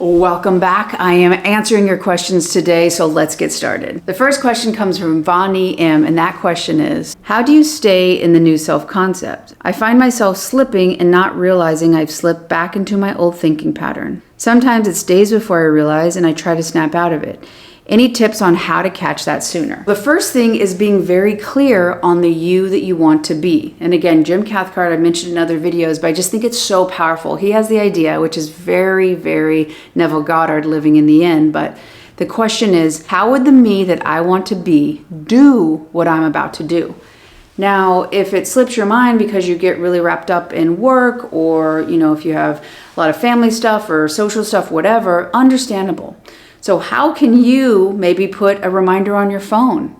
Welcome back. I am answering your questions today, so let's get started. The first question comes from Vani M, and that question is, how do you stay in the new self-concept? I find myself slipping and not realizing I've slipped back into my old thinking pattern. Sometimes it's days before I realize and I try to snap out of it. Any tips on how to catch that sooner? The first thing is being very clear on the you that you want to be. And again, Jim Cathcart, I mentioned in other videos, but I just think it's so powerful. He has the idea, which is very, very Neville Goddard living in the end. But the question is, how would the me that I want to be do what I'm about to do? Now, if it slips your mind because you get really wrapped up in work, or if you have a lot of family stuff or social stuff, whatever, understandable. So how can you maybe put a reminder on your phone?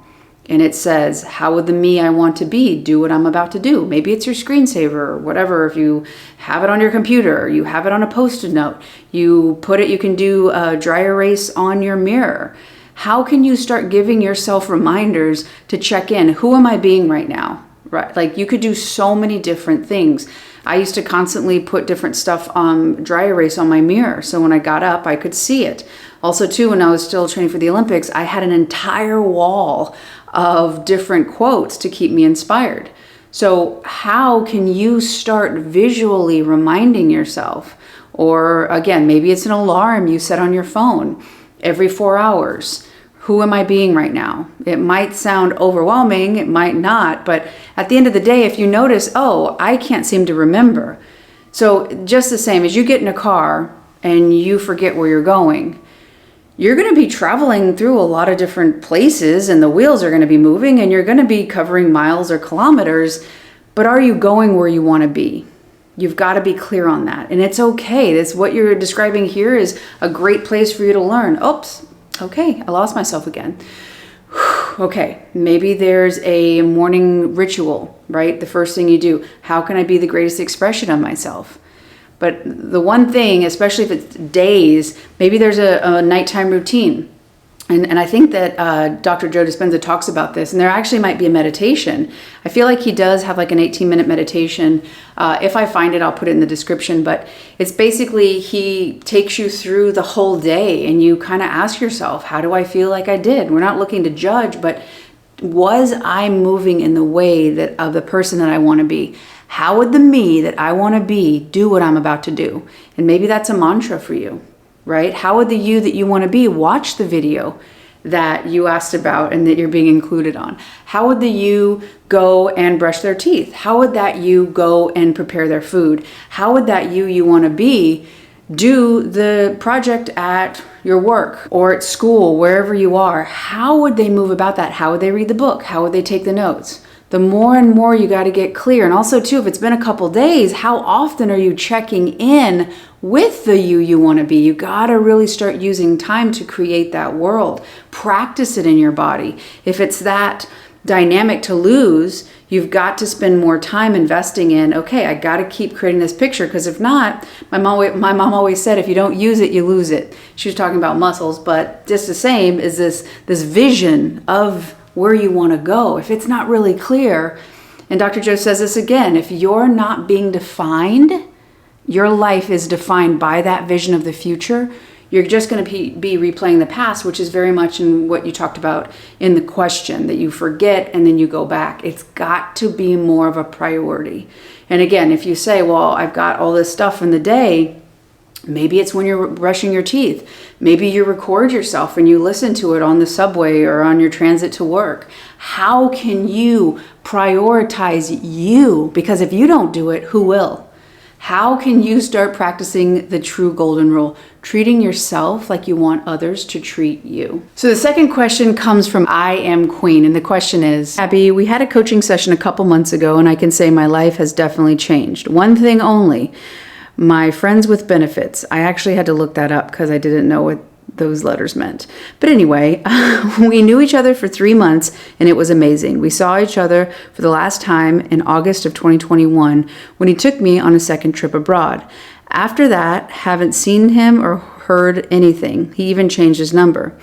And it says, how would the me I want to be do what I'm about to do? Maybe it's your screensaver or whatever. If you have it on your computer, you have it on a Post-it note, you can do a dry erase on your mirror. How can you start giving yourself reminders to check in? Who am I being right now? Right? Like, you could do so many different things. I used to constantly put different stuff on dry erase on my mirror, so when I got up, I could see it. Also, too, when I was still training for the Olympics, I had an entire wall of different quotes to keep me inspired. So how can you start visually reminding yourself? Or again, maybe it's an alarm you set on your phone every 4 hours. Who am I being right now? It might sound overwhelming, it might not, but at the end of the day, if you notice, oh, I can't seem to remember. So just the same as you get in a car and you forget where you're going, you're going to be traveling through a lot of different places and the wheels are going to be moving and you're going to be covering miles or kilometers, but are you going where you want to be? You've got to be clear on that. And it's okay. That's what you're describing here is a great place for you to learn. Oops. Okay, I lost myself again. Okay, maybe there's a morning ritual, right? The first thing you do, how can I be the greatest expression of myself? But the one thing, especially if it's days, maybe there's a nighttime routine. And I think that Dr. Joe Dispenza talks about this, and there actually might be a meditation. I feel like he does have like an 18-minute meditation. If I find it, I'll put it in the description. But it's basically he takes you through the whole day, and you kind of ask yourself, how do I feel like I did? We're not looking to judge, but was I moving in the way that of the person that I want to be? How would the me that I want to be do what I'm about to do? And maybe that's a mantra for you. Right? How would the you that you want to be watch the video that you asked about and that you're being included on? How would the you go and brush their teeth? How would that you go and prepare their food? How would that you want to be do the project at your work or at school, wherever you are? How would they move about that? How would they read the book? How would they take the notes? The more and more you got to get clear. And also too, if it's been a couple days, how often are you checking in with the you want to be? You got to really start using time to create that world. Practice it in your body. If it's that dynamic to lose, you've got to spend more time investing in, okay, I got to keep creating this picture, because if not, my mom always said, if you don't use it, you lose it. She was talking about muscles, but just the same is this vision of where you want to go. If it's not really clear, and Dr. Joe says this again, if you're not being defined, your life is defined by that vision of the future, you're just going to be replaying the past, which is very much in what you talked about in the question, that you forget and then you go back. It's got to be more of a priority. And again, if you say, well, I've got all this stuff in the day, maybe it's when you're brushing your teeth. Maybe you record yourself and you listen to it on the subway or on your transit to work. How can you prioritize you? Because if you don't do it, who will? How can you start practicing the true golden rule? Treating yourself like you want others to treat you. So the second question comes from I Am Queen. And the question is, Abby, we had a coaching session a couple months ago, and I can say my life has definitely changed. One thing only. My friends with benefits. I actually had to look that up because I didn't know what those letters meant. But anyway, we knew each other for 3 months and it was amazing. We saw each other for the last time in August of 2021 when he took me on a second trip abroad. After that, haven't seen him or heard anything. He even changed his number.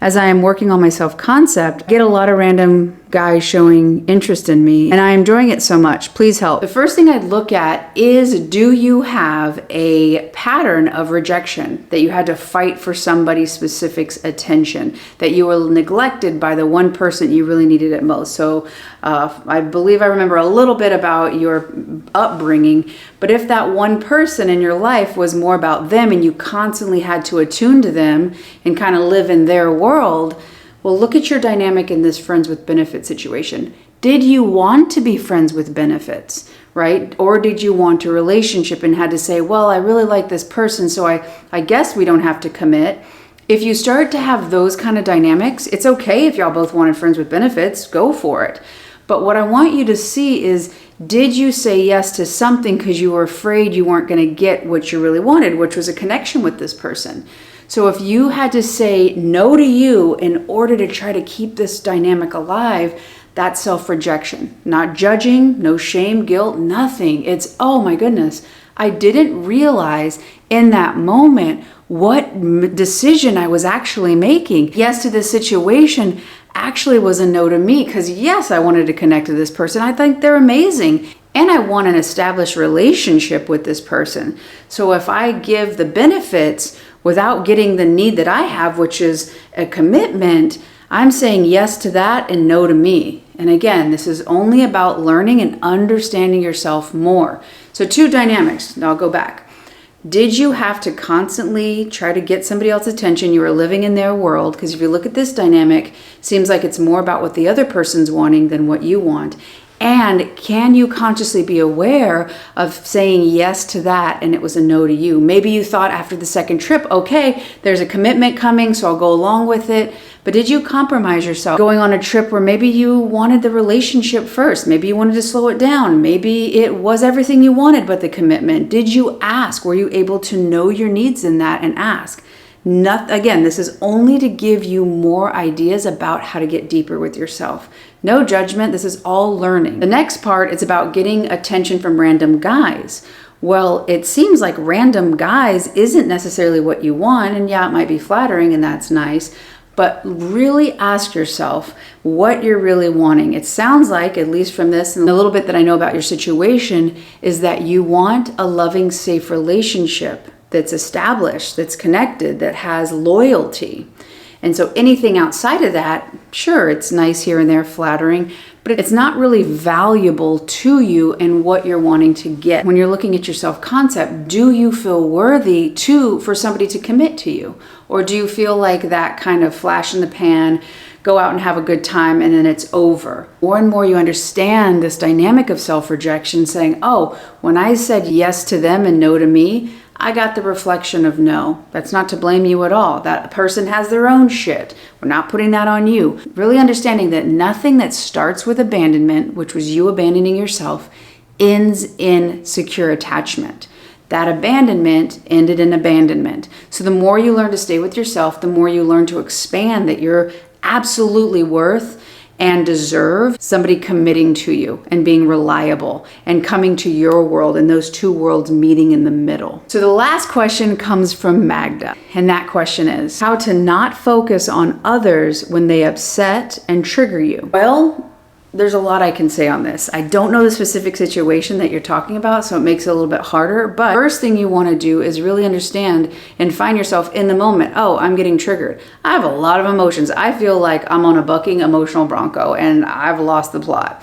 As I am working on my self-concept, I get a lot of random guy showing interest in me and I'm enjoying it so much. Please help. The first thing I'd look at is, do you have a pattern of rejection, that you had to fight for somebody specific's attention, that you were neglected by the one person you really needed it most? So I believe I remember a little bit about your upbringing, but if that one person in your life was more about them and you constantly had to attune to them and kind of live in their world, well, look at your dynamic in this friends with benefits situation. Did you want to be friends with benefits, right? Or did you want a relationship and had to say, well, I really like this person, so I guess we don't have to commit. If you start to have those kind of dynamics, it's okay if y'all both wanted friends with benefits, go for it. But what I want you to see is, did you say yes to something because you were afraid you weren't going to get what you really wanted, which was a connection with this person? So if you had to say no to you in order to try to keep this dynamic alive, that's self-rejection. Not judging, no shame, guilt, nothing. It's, oh my goodness, I didn't realize in that moment what decision I was actually making. Yes to this situation actually was a no to me, because yes, I wanted to connect to this person. I think they're amazing. And I want an established relationship with this person. So if I give the benefits without getting the need that I have, which is a commitment, I'm saying yes to that and no to me. And again, this is only about learning and understanding yourself more. So 2 dynamics, and I'll go back. Did you have to constantly try to get somebody else's attention? You were living in their world, because if you look at this dynamic, it seems like it's more about what the other person's wanting than what you want. And can you consciously be aware of saying yes to that and it was a no to you? Maybe you thought after the second trip, okay, there's a commitment coming, so I'll go along with it. But did you compromise yourself going on a trip where maybe you wanted the relationship first? Maybe you wanted to slow it down. Maybe it was everything you wanted but the commitment. Did you ask? Were you able to know your needs in that and ask? Again, this is only to give you more ideas about how to get deeper with yourself. No judgment. This is all learning. The next part is about getting attention from random guys. Well, it seems like random guys isn't necessarily what you want. And yeah, it might be flattering and that's nice. But really ask yourself what you're really wanting. It sounds like, at least from this and a little bit that I know about your situation, is that you want a loving, safe relationship that's established, that's connected, that has loyalty. And so anything outside of that, sure, it's nice here and there, flattering, but it's not really valuable to you and what you're wanting to get. When you're looking at your self-concept, do you feel worthy for somebody to commit to you? Or do you feel like that kind of flash in the pan, go out and have a good time and then it's over? More and more you understand this dynamic of self-rejection, saying, oh, when I said yes to them and no to me, I got the reflection of no. That's not to blame you at all. That person has their own shit. We're not putting that on you. Really understanding that nothing that starts with abandonment, which was you abandoning yourself, ends in secure attachment. That abandonment ended in abandonment. So the more you learn to stay with yourself, the more you learn to expand that you're absolutely worth and deserve somebody committing to you and being reliable and coming to your world, and those 2 worlds meeting in the middle. So the last question comes from Magda, and that question is how to not focus on others when they upset and trigger you. Well, there's a lot I can say on this. I don't know the specific situation that you're talking about, so it makes it a little bit harder. But first thing you want to do is really understand and find yourself in the moment. Oh, I'm getting triggered. I have a lot of emotions. I feel like I'm on a bucking emotional bronco and I've lost the plot.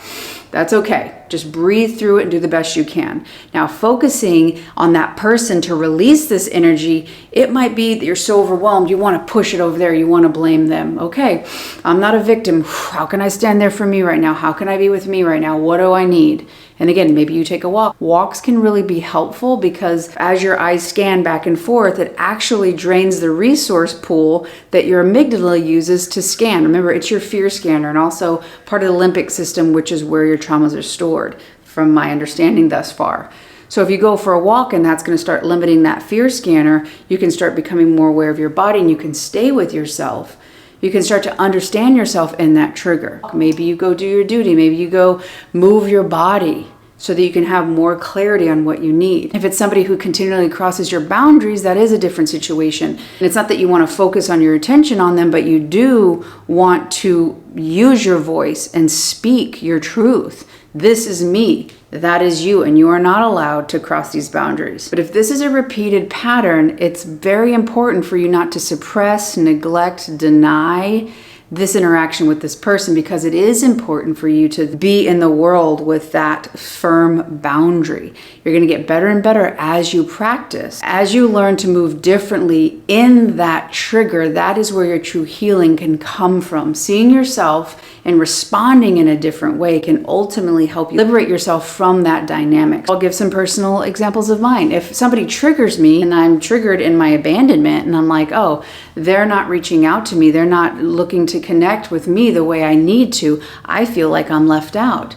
That's okay. Just breathe through it and do the best you can. Now, focusing on that person to release this energy, it might be that you're so overwhelmed, you want to push it over there, you want to blame them. Okay, I'm not a victim. How can I stand there for me right now? How can I be with me right now? What do I need? And again, maybe you take a walk. Walks can really be helpful because as your eyes scan back and forth, it actually drains the resource pool that your amygdala uses to scan. Remember, it's your fear scanner and also part of the limbic system, which is where your traumas are stored, from my understanding thus far. So if you go for a walk and that's going to start limiting that fear scanner, you can start becoming more aware of your body and you can stay with yourself. You can start to understand yourself in that trigger. Maybe you go do your duty. Maybe you go move your body so that you can have more clarity on what you need. If it's somebody who continually crosses your boundaries, that is a different situation. And it's not that you want to focus on your attention on them, but you do want to use your voice and speak your truth. This is me, that is you, and you are not allowed to cross these boundaries. But if this is a repeated pattern, it's very important for you not to suppress, neglect, deny this interaction with this person, because it is important for you to be in the world with that firm boundary. You're going to get better and better as you practice. As you learn to move differently in that trigger, that is where your true healing can come from. Seeing yourself and responding in a different way can ultimately help you liberate yourself from that dynamic. I'll give some personal examples of mine. If somebody triggers me and I'm triggered in my abandonment and I'm like, oh, they're not reaching out to me, they're not looking to connect with me the way I need to, I feel like I'm left out.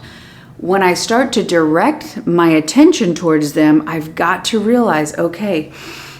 When I start to direct my attention towards them, I've got to realize, okay,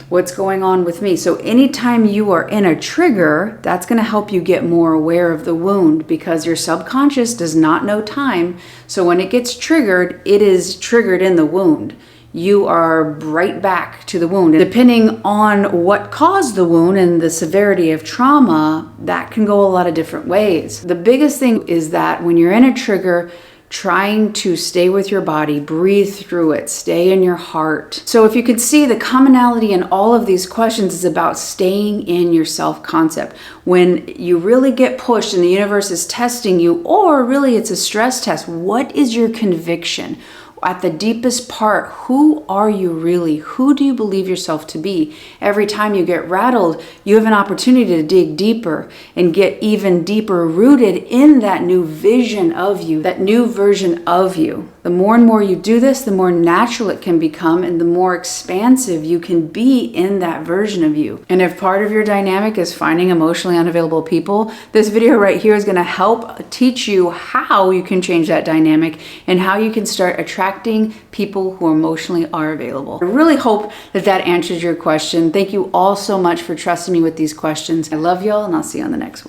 what's going on with me? So anytime you are in a trigger, that's going to help you get more aware of the wound, because your subconscious does not know time. So when it gets triggered, it is triggered in the wound. You are right back to the wound. And depending on what caused the wound and the severity of trauma, that can go a lot of different ways. The biggest thing is that when you're in a trigger, trying to stay with your body, breathe through it, stay in your heart. So if you could see, the commonality in all of these questions is about staying in your self-concept. When you really get pushed and the universe is testing you, or really it's a stress test, what is your conviction? At the deepest part, who are you really? Who do you believe yourself to be? Every time you get rattled, you have an opportunity to dig deeper and get even deeper rooted in that new vision of you, that new version of you. The more and more you do this, the more natural it can become and the more expansive you can be in that version of you. And if part of your dynamic is finding emotionally unavailable people, this video right here is going to help teach you how you can change that dynamic and how you can start attracting people who emotionally are available. I really hope that that answers your question. Thank you all so much for trusting me with these questions. I love y'all, and I'll see you on the next one.